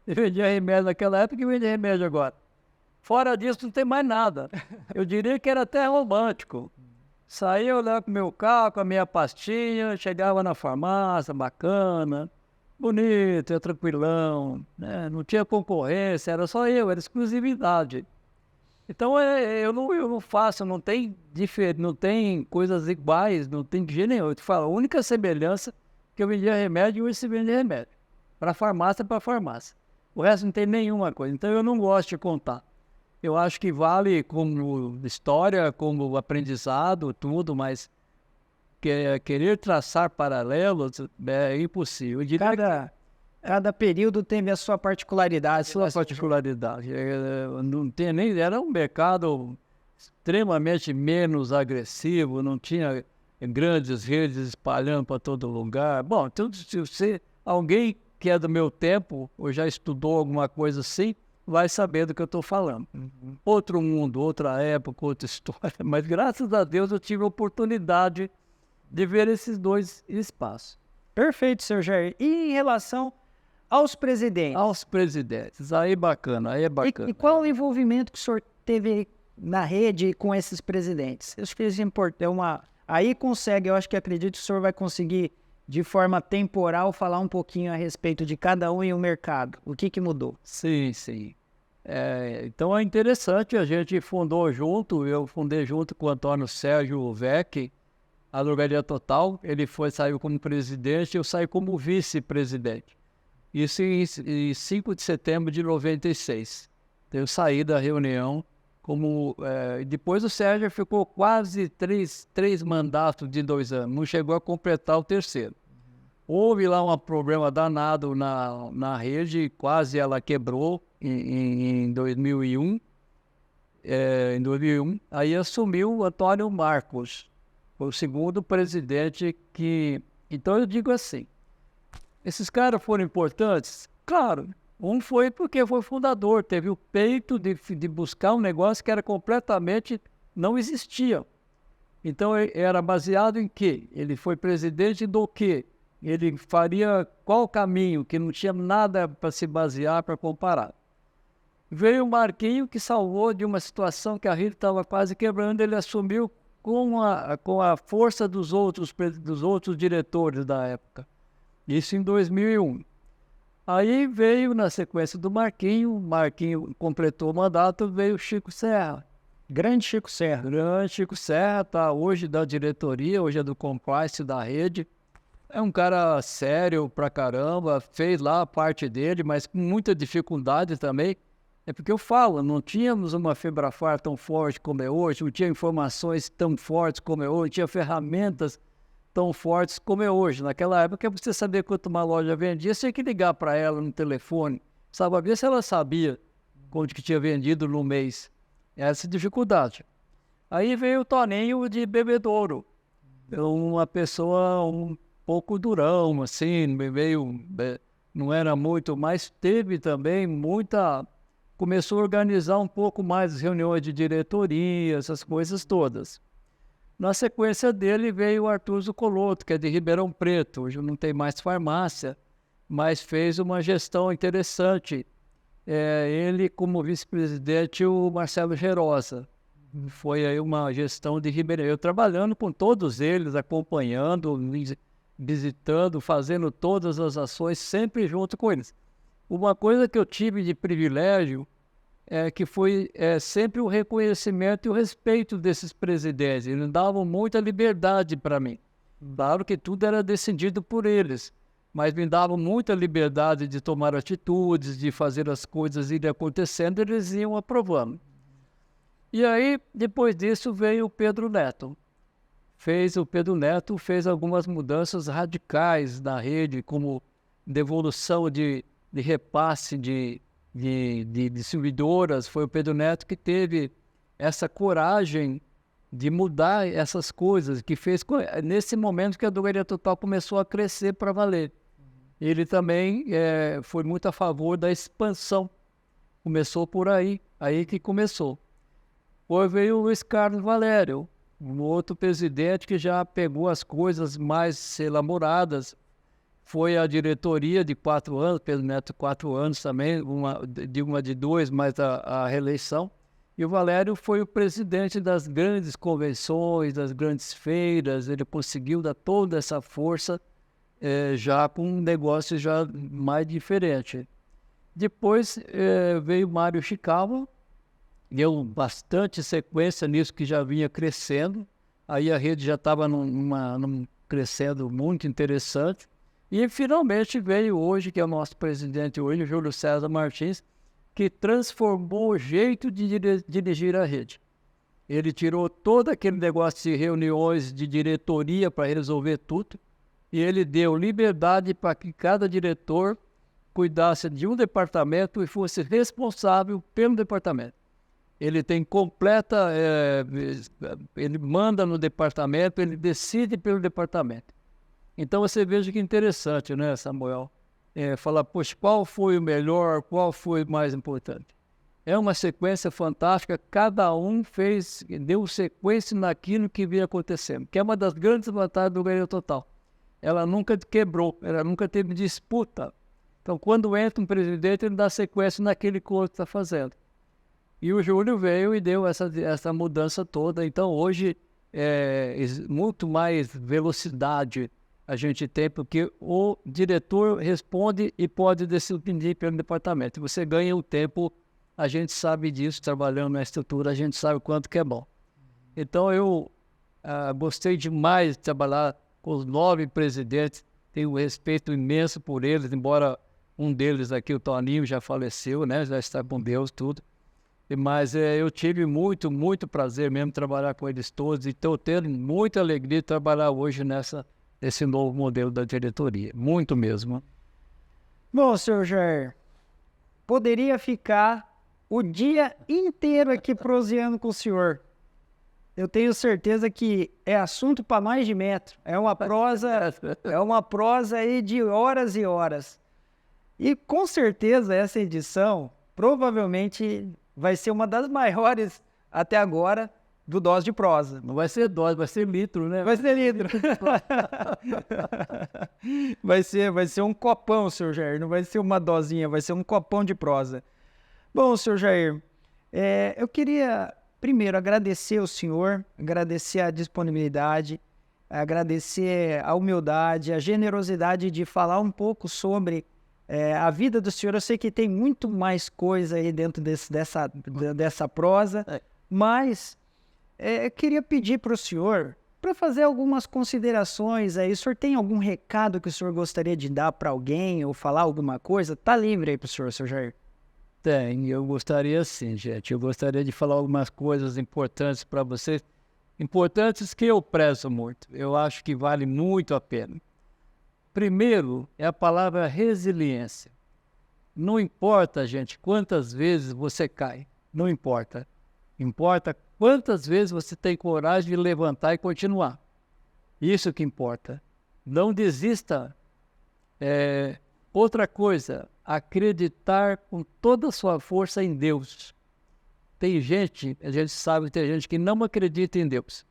Eu vendia remédio naquela época e vende remédio agora. Fora disso, não tem mais nada. Eu diria que era até romântico. Saía eu lá com o meu carro, com a minha pastinha, chegava na farmácia, bacana, bonito, tranquilão, né? Não tinha concorrência, era só eu, era exclusividade. Então eu não faço, não tem coisas iguais, não tem de jeito nenhum. Eu te falo, a única semelhança que eu vendia remédio e hoje se vende remédio. Para farmácia, para farmácia. O resto não tem nenhuma coisa. Então eu não gosto de contar. Eu acho que vale como história, como aprendizado, tudo, mas querer traçar paralelos é impossível. Eu diria Cada período teve a sua particularidade. sua particularidade. Não tinha nem, era um mercado extremamente menos agressivo, não tinha grandes redes espalhando para todo lugar. Bom, então, se alguém que é do meu tempo, ou já estudou alguma coisa assim, vai saber do que eu estou falando. Outro mundo, outra época, outra história. Mas graças a Deus eu tive a oportunidade de ver esses dois espaços. Perfeito, seu Jair. E em relação aos presidentes? Aos presidentes. Aí é bacana. E qual o envolvimento que o senhor teve na rede com esses presidentes? Eu acho que isso é importante. Aí consegue, eu acho que acredito que o senhor vai conseguir, de forma temporal, falar um pouquinho a respeito de cada um e o mercado. O que mudou? Sim. Então é interessante, a gente fundou junto, eu fundei junto com o Antônio Sérgio Vec, a Drogaria Total. Ele saiu como presidente, eu saí como vice-presidente. Isso em 5 de setembro de 96. Então, eu saí da reunião como... depois o Sérgio ficou quase três mandatos de 2 anos, não chegou a completar o terceiro. Houve lá um problema danado na rede, quase ela quebrou em 2001. Em 2001, aí assumiu o Antônio Marcos, foi o segundo presidente que... Então eu digo assim, esses caras foram importantes? Claro, um foi porque foi fundador, teve o peito de buscar um negócio que era completamente... não existia. Então era baseado em quê? Ele foi presidente do quê? Ele faria qual caminho, que não tinha nada para se basear, para comparar. Veio o Marquinho, que salvou de uma situação que a rede estava quase quebrando, ele assumiu com a força dos outros diretores da época. Isso em 2001. Aí veio, na sequência do Marquinho completou o mandato, veio o Chico Serra. Grande Chico Serra. Grande Chico Serra, tá hoje da diretoria, hoje é do compliance da rede. É um cara sério pra caramba, fez lá a parte dele, mas com muita dificuldade também. É porque eu falo, não tínhamos uma Febrafar tão forte como é hoje, não tinha informações tão fortes como é hoje, não tinha ferramentas tão fortes como é hoje. Naquela época, você saber quanto uma loja vendia, você tinha que ligar para ela no telefone, sabe, ver se ela sabia quanto que tinha vendido no mês. Essa dificuldade. Aí veio o Toninho de Bebedouro, uma pessoa um pouco durão, assim, meio, não era muito, mas teve também muita... Começou a organizar um pouco mais as reuniões de diretoria, essas coisas todas. Na sequência dele veio o Arthur Zucoloto, que é de Ribeirão Preto. Hoje não tem mais farmácia, mas fez uma gestão interessante. Ele, como vice-presidente, o Marcelo Gerosa. Foi aí uma gestão de Ribeirão. Eu trabalhando com todos eles, acompanhando, visitando, fazendo todas as ações, sempre junto com eles. Uma coisa que eu tive de privilégio que foi sempre o reconhecimento e o respeito desses presidentes. Eles davam muita liberdade para mim. Claro que tudo era decidido por eles, mas me davam muita liberdade de tomar atitudes, de fazer as coisas irem acontecendo, eles iam aprovando. E aí, depois disso, veio o Pedro Neto. O Pedro Neto fez algumas mudanças radicais na rede, como devolução de repasse de distribuidoras. Foi o Pedro Neto que teve essa coragem de mudar essas coisas, que fez nesse momento que a Drogaria Total começou a crescer para valer. Ele também foi muito a favor da expansão. Começou por aí que começou. Depois veio o Luiz Carlos Valério, um outro presidente que já pegou as coisas mais elaboradas. Foi a diretoria de 4 anos, Pedro Neto 4 anos também, uma de 2, mais a reeleição. E o Valério foi o presidente das grandes convenções, das grandes feiras. Ele conseguiu dar toda essa força já com um negócio já mais diferente. Depois veio o Mário Chicava, deu bastante sequência nisso que já vinha crescendo. Aí a rede já estava crescendo muito interessante. E finalmente veio hoje, que é o nosso presidente hoje, o Júlio César Martins, que transformou o jeito de dirigir a rede. Ele tirou todo aquele negócio de reuniões de diretoria para resolver tudo, e ele deu liberdade para que cada diretor cuidasse de um departamento e fosse responsável pelo departamento. Ele tem completa... ele manda no departamento, ele decide pelo departamento. Então você veja que interessante, né, Samuel? Falar, poxa, qual foi o melhor, qual foi o mais importante? É uma sequência fantástica, cada um deu sequência naquilo que vinha acontecendo, que é uma das grandes vantagens do Drogaria Total. Ela nunca quebrou, ela nunca teve disputa. Então, quando entra um presidente, ele dá sequência naquele que o outro está fazendo. E o Júlio veio e deu essa mudança toda. Então, hoje, muito mais velocidade a gente tem, porque o diretor responde e pode decidir pelo departamento. Você ganha o tempo, a gente sabe disso, trabalhando na estrutura, a gente sabe o quanto que é bom. Então, Gostei demais de trabalhar com os 9 presidentes. Tenho um respeito imenso por eles, embora um deles aqui, o Toninho, já faleceu, né? Já está com Deus, tudo. Mas eu tive muito, muito prazer mesmo trabalhar com eles todos e estou tendo muita alegria de trabalhar hoje nesse novo modelo da diretoria. Muito mesmo. Bom, senhor Jair, poderia ficar o dia inteiro aqui proseando com o senhor. Eu tenho certeza que é assunto para mais de metro. É uma prosa aí de horas e horas. E com certeza essa edição provavelmente vai ser uma das maiores até agora do Dose de Prosa. Não vai ser dose, vai ser litro, né? Vai ser litro. vai ser um copão, senhor Jair. Não vai ser uma dosinha, vai ser um copão de prosa. Bom, senhor Jair, eu queria primeiro agradecer ao senhor, agradecer a disponibilidade, agradecer a humildade, a generosidade de falar um pouco sobre a vida do senhor. Eu sei que tem muito mais coisa aí dentro dessa prosa, mas eu queria pedir para o senhor para fazer algumas considerações aí. O senhor tem algum recado que o senhor gostaria de dar para alguém ou falar alguma coisa? Tá livre aí para o senhor, senhor Jair. Tem, eu gostaria sim, gente. Eu gostaria de falar algumas coisas importantes para vocês, importantes que eu prezo muito. Eu acho que vale muito a pena. Primeiro é a palavra resiliência. Não importa, gente, quantas vezes você cai. Não importa. Importa quantas vezes você tem coragem de levantar e continuar. Isso que importa. Não desista. Outra coisa, acreditar com toda a sua força em Deus. Tem gente, a gente sabe que tem gente que não acredita em Deus.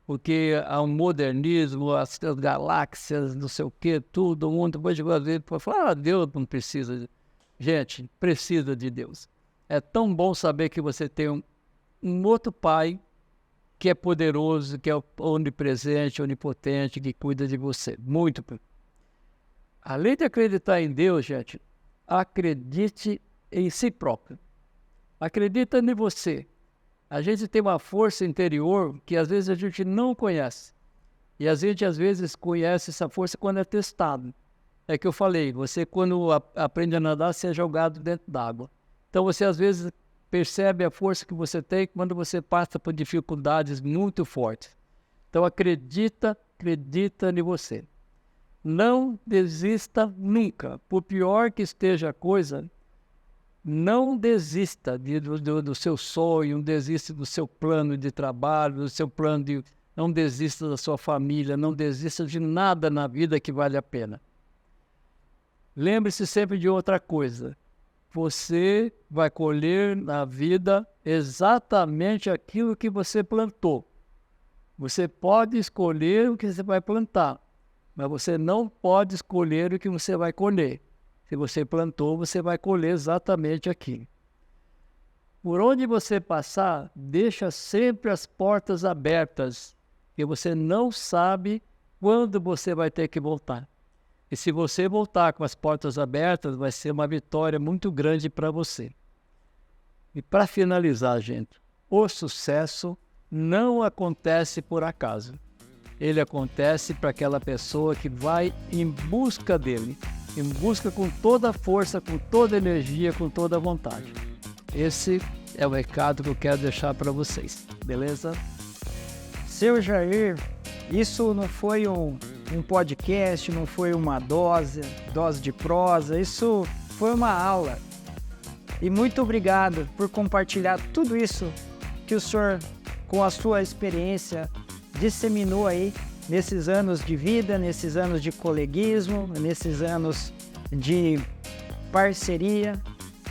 Porque há um modernismo, as galáxias, não sei o quê, tudo, o mundo depois de fazer, falar, Deus não precisa. Gente, precisa de Deus. É tão bom saber que você tem um outro pai que é poderoso, que é onipresente, onipotente, que cuida de você. Muito. Além de acreditar em Deus, gente, acredite em si próprio. Acredita em você. A gente tem uma força interior que às vezes a gente não conhece. E a gente às vezes conhece essa força quando é testado. É que eu falei, você quando aprende a nadar, você é jogado dentro d'água. Então você às vezes percebe a força que você tem quando você passa por dificuldades muito fortes. Então acredita em você. Não desista nunca. Por pior que esteja a coisa, não desista do seu sonho, não desista do seu plano de trabalho, do seu plano de... Não desista da sua família, não desista de nada na vida que vale a pena. Lembre-se sempre de outra coisa. Você vai colher na vida exatamente aquilo que você plantou. Você pode escolher o que você vai plantar, mas você não pode escolher o que você vai colher. Se você plantou, você vai colher exatamente aquilo. Por onde você passar, deixa sempre as portas abertas, porque você não sabe quando você vai ter que voltar. E se você voltar com as portas abertas, vai ser uma vitória muito grande para você. E para finalizar, gente, o sucesso não acontece por acaso. Ele acontece para aquela pessoa que vai em busca dele, em busca com toda a força, com toda a energia, com toda a vontade. Esse é o recado que eu quero deixar para vocês, beleza? Seu Jair, isso não foi um podcast, não foi uma dose de prosa, isso foi uma aula. E muito obrigado por compartilhar tudo isso que o senhor, com a sua experiência, disseminou aí nesses anos de vida, nesses anos de coleguismo, nesses anos de parceria.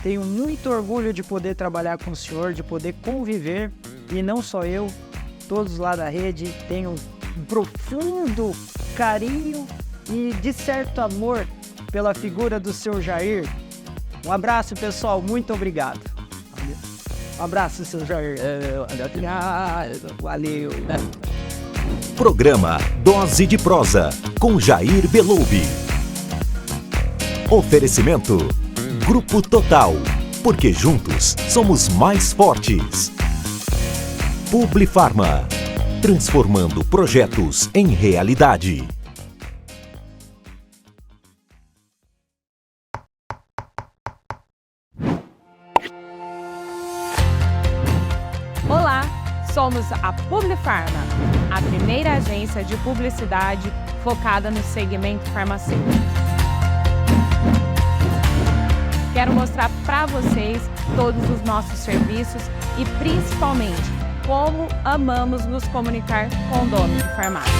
Tenho muito orgulho de poder trabalhar com o senhor, de poder conviver, e não só eu, todos lá da rede têm um profundo carinho e de certo amor pela figura do seu Jair. Um abraço, pessoal, muito obrigado. Um abraço, seu Jair. Valeu. Programa Dose de Prosa, com Jair Beloubi. Oferecimento Grupo Total, porque juntos somos mais fortes. Publifarma. transformando projetos em realidade. Olá, somos a Publifarma, a primeira agência de publicidade focada no segmento farmacêutico. Quero mostrar para vocês todos os nossos serviços e principalmente como amamos nos comunicar com o dono de farmácia.